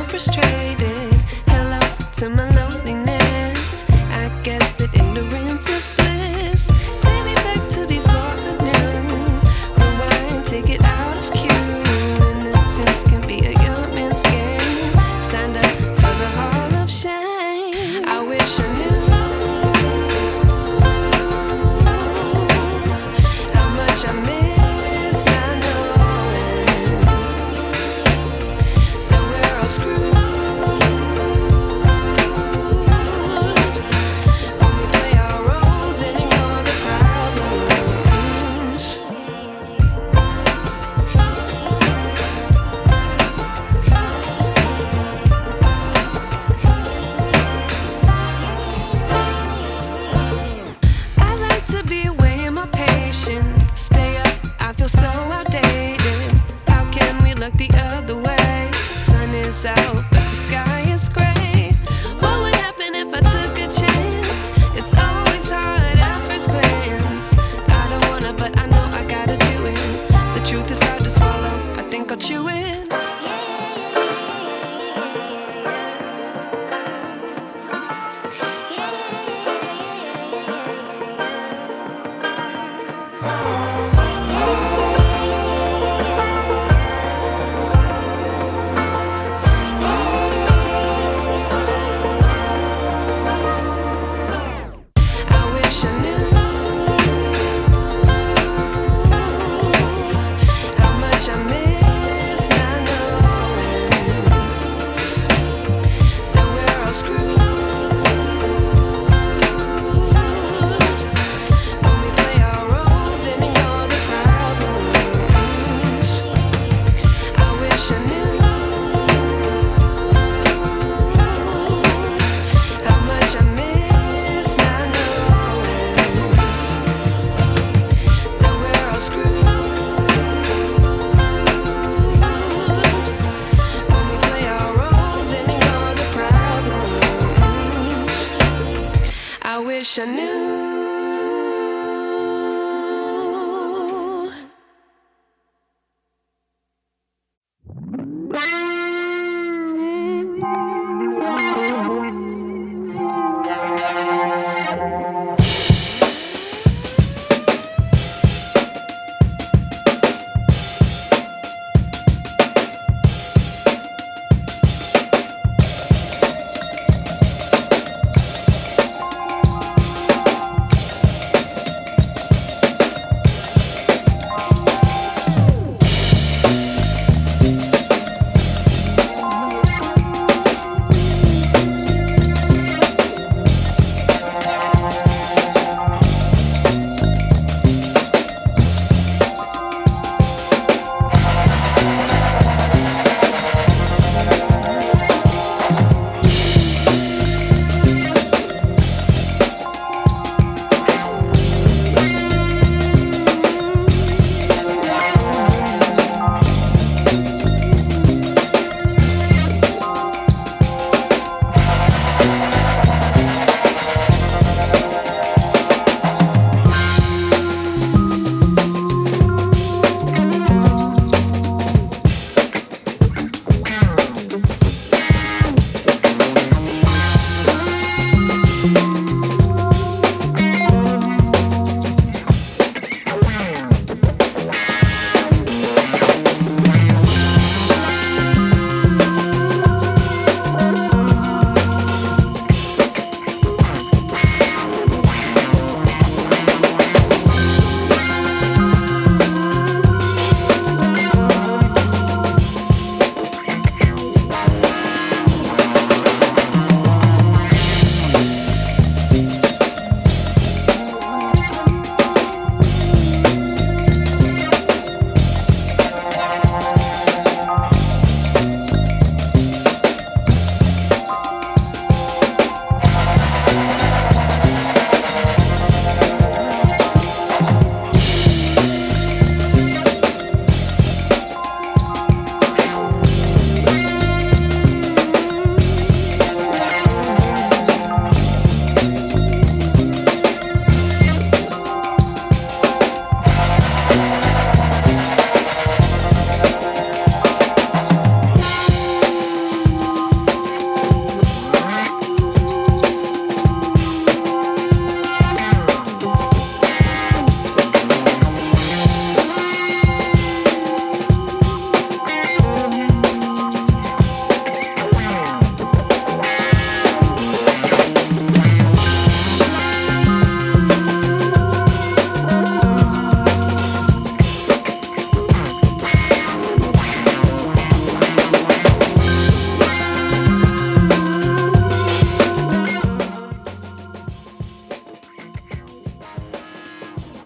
frustrated. Hello to my loneliness. I guess that ignorance is bliss. Take me back to before I knew. Rewind, take it out of cue. Innocence can be a young man's game. Signed up for the hall of shame. I wish I knew how much I miss not knowing that we're all screwed. Stay up, I feel so outdated. How can we look the other way? Sun is out, but the sky is gray. What would happen if I took a chance? It's always hard at first glance. I don't wanna, but I know I gotta do it. The truth is hard to swallow, I think I'll chew it. I wish I knew